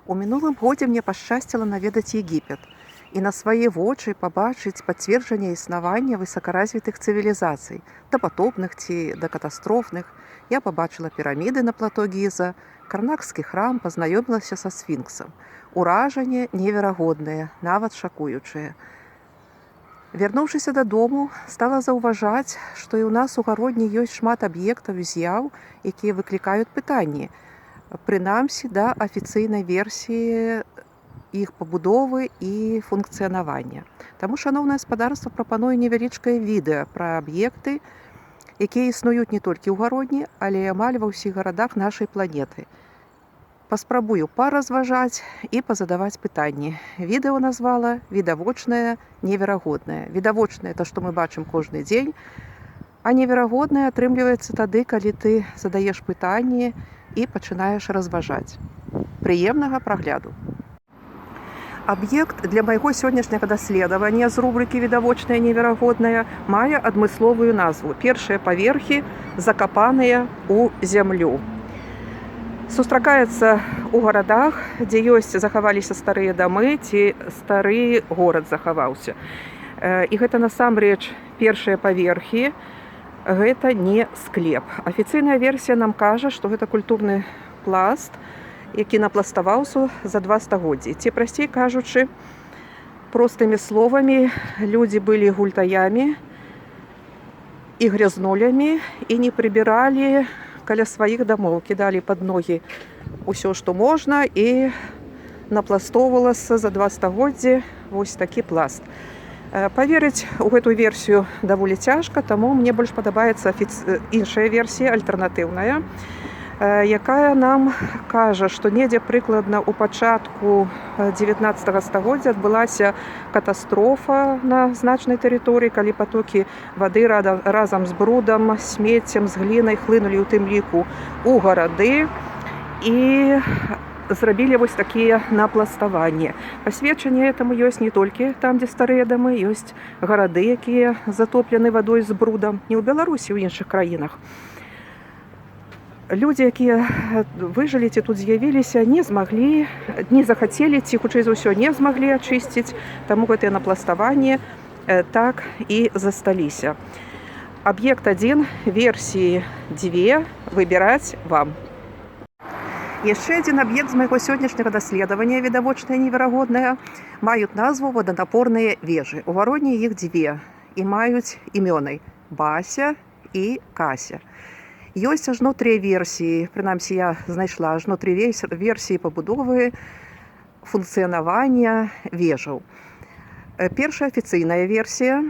У мінулым годзе мне пашчасціла наведаць Егіпет і на свае вочы пабачыць пацверджанне існавання высокаразвітых цывілізацый, дапатопных ці дакатастрофных. Я пабачыла піраміды на плато Гіза, карнакскі храм, пазнаёмілася са сфінксам. Уражанне неверагоднае, нават шакуючае. Вярнуўшыся дадому, стала заўважаць, што і ў нас у гародні ёсць шмат аб'ектаў і з'яў, якія выклікаюць пытанні, прынамсі да афіцыйнай версіі іх пабудовы і функцыянавання. Таму шаноўнае гаспадарства прапануе невялічкае відэа пра аб'екты, якія існуюць не толькі ў гародні, але і амаль ва ўсіх гарадах нашай планеты. Паспрабую паразважаць і пазадаваць пытанні. Відэо назвала «Відавочнае, неверагоднае». Відавочнае – то, што мы бачым кожны дзень, а неверагоднае атрымліваецца тады, калі ты задаеш пытанні і пачынаеш разважаць. Прыемнага прагляду. Аб'ект для майго сённяшняга даследавання з рубрыкі «Відавочнае, неверагоднае» мае адмысловую назву. Першыя паверхі закапаныя ў зямлю. Сустракаецца ў гарадах, дзе захаваліся старыя дамы ці стары горад захаваўся. І гэта насамрэч першыя паверхі, гэта не склеп. Афіцыйная версія нам кажа, што гэта культурны пласт, які напластаваўся за 2 стагоддзі. Ці прасцей кажучы, простымі словамі, людзі былі гультаямі і грязнулямі і не прыбіралі каля сваіх дамоў, кідалі пад ногі ўсё, што можна, і напластоўвалася за 2 стагоддзі вось такі пласт. Паверыць у гэту версію даволі цяжка, таму мне больш падабаецца іншая версія, альтэрнатыўная, якая нам кажа, што недзе прыкладна ў пачатку 19 стагоддзя адбылася катастрофа на значнай тэрыторыі, калі патокі вады разам з брудам, смеццем, з глінай хлынулі ў тым ліку ў гарады і зрабілі вось такія напластаванні. Пасведчанне этаму ёсць не толькі там, дзе старыя дамы, ёсць гарады, якія затоплены вадой з брудам, не ў Беларусі, ў іншых краінах. Людзі, якія выжылі ці тут з'явіліся, не змаглі, не захацелі, ці хутчэй за ўсё не змаглі ачысціць, таму гэтыя напластаванні так і засталіся. Аб'ект 1, версіі 2, выбіраць вам. Яшчэ адзін аб'ект з майго сённяшняга даследавання, відавочнае, неверагоднае, маюць назву ваданапорныя вежы. У гародні іх 2 і маюць імёны Бася і Кася. Ёсць ажно 3 версіі, прынамсі я знайшла ажно 3 версіі пабудовы функцыянавання вежаў. Першая афіцыйная версія.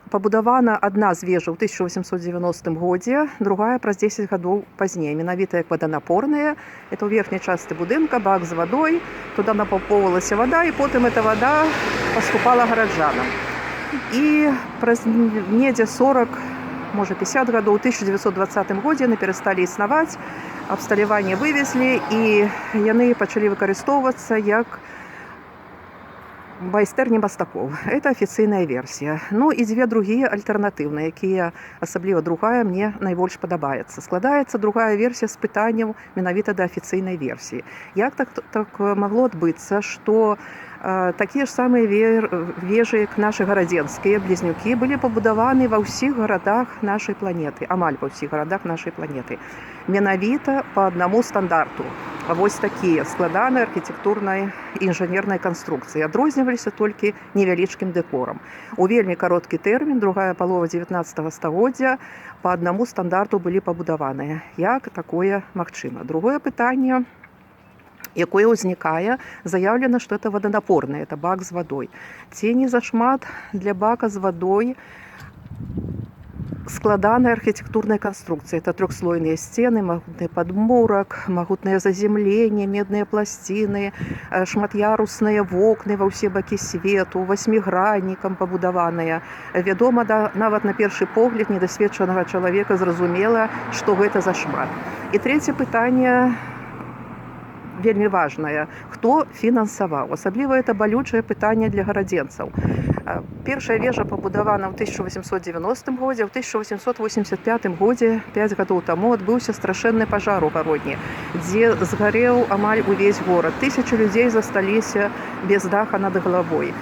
Пабудавана адна з вежаў у 1890 годзе, другая праз 10 гадоў пазней, менавіта як ваданапорная. Это ў верхняй частцы будынка, бак з вадой, туды напампоўвалася вада, і потым эта вада паступала гараджанам. І праз недзе 40, можа 50 гадоў, у 1920 годзе яны перасталі існаваць, абсталяванне вывезлі, і яны пачалі выкарыстоўвацца як майстэрні мастакоў. Это афіцыйная версія. Ну і 2 другія альтэрнатыўныя, якія, асабліва другая, мне найбольш падабаецца. Складаецца другая версія з пытанняў менавіта да афіцыйнай версіі. Як так магло адбыцца, што такія ж самыя вежы, як нашы гарадзенскія блізнюкі, былі пабудаваны ва ўсіх гарадах нашай планеты, амаль ва ўсіх гарадах нашай планеты. Менавіта па аднаму стандарту. Вось такія складаныя архітэктурнай і інжынернай канструкцыі. Адрозніваліся толькі невялічкім дэкорам. У вельмі кароткі тэрмін, другая палова 19 стагоддзя, па аднаму стандарту былі пабудаваныя. Як такое магчыма? Другое пытанне, якое ўзнікае, заяўлена, што это ваданапорнае, это бак з вадой. Ці не зашмат для бака з вадой складаная архітэктурная канструкцыя. Это 3-слойныя сцены, магутны падмурак, магутнае заземленне, медныя пласціны, шмат'ярусныя вокны ва ўсе бакі свету, 8-граннікам пабудаваныя. Вядома, нават на першы погляд недасведчанага чалавека зразумела, што гэта зашмат. І трэцяе пытанне вельмі важнае. Хто фінансаваў? Асабліва это балючае пытанне для гарадзенцаў. Першая вежа пабудавана ў 1890 годзе, ў 1885 годзе 5 гадоў таму адбыўся страшэнны пажар у гародні, дзе згарэў амаль увесь горад. Тысячы людзей засталіся без даха над галавой.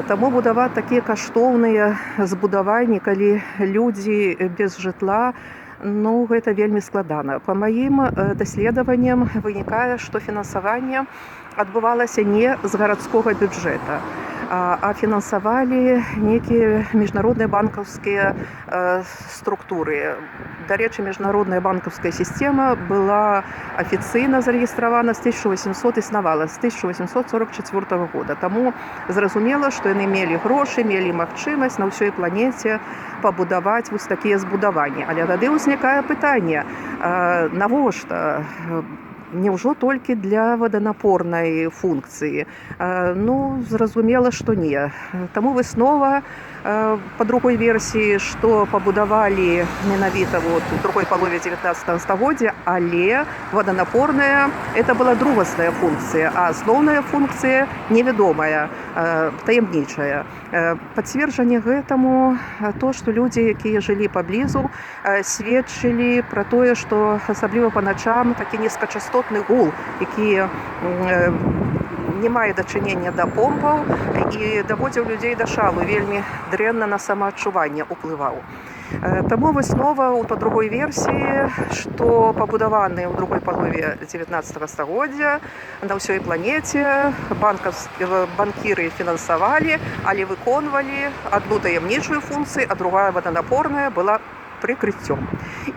Таму будаваць такія каштоўныя збудаванні, калі людзі без жытла, ну, гэта вельмі складана. Па маім даследаванням вынікае, што фінансаванне адбывалася не з гарадскога бюджэта, а фінансавалі нейкія міжнародныя банкаўскія структуры. Дарэчы, міжнародная банкаўская сістэма была афіцыйна зарэгістравана з 1800 існавала з 1844 года. Таму зразумела, што яны мелі грошы, мелі магчымасць на ўсёй планеце пабудаваць вось такія збудаванні. Але тады ўзнікае пытанне, навошта? Няўжо толькі для ваданапорнай функцыі? Ну, зразумела, што не. Таму выснова па другой версіі, што пабудавалі менавіта у другой палове 19 стагоддзя, але ваданапорная – это была другасная функцыя, а асноўная функцыя невядомая, таямнічая. Пацверджанне гэтаму то, што людзі, якія жылі паблізу, сведчылі пра тое, што асабліва па начам такі нізкачастотны гул, які не мае дачынення да помпаў і даводзіў людзей да шалу, вельмі дрэнна на самаадчуванне ўплываў. Таму выснова па другой версіі, што пабудаваны ў другой палове 19 стагоддзя на ўсёй планеце, банкіры фінансавалі, але выконвалі адну таямнічую функцыю, а другая ваданапорная была прыкрыццём.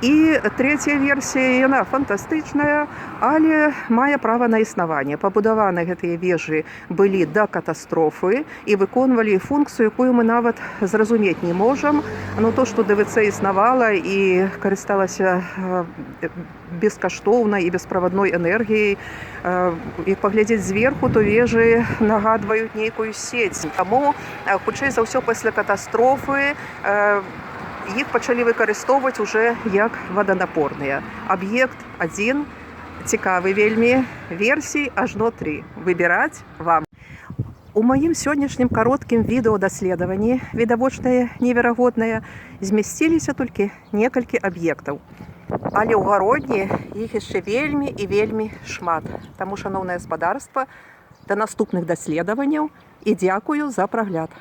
І трэцяя версія, яна фантастычная, але мае права на існаванне. Пабудаваны гэтыя вежы былі да катастрофы і выконвалі функцыю, якую мы нават зразумець не можам. Но то, што ДВЦ існавала і карысталася бескаштоўнай і бесправадной энергіяй, як паглядзець зверху, то вежы нагадваюць нейкую сеть. Таму, хутчэй за ўсё, пасля катастрофы іх пачалі выкарыстоўваць уже як ваданапорныя. Аб'ект 1, цікавы вельмі, версій ажно 3. Выбіраць вам. У маім сённяшнім кароткім відэадаследаванні, відавочнае, неверагоднае, змясціліся толькі некалькі аб'ектаў. Але ў гародні іх яшчэ вельмі і вельмі шмат. Таму, шаноўнае гаспадарства, да наступных даследаванняў і дзякую за прагляд.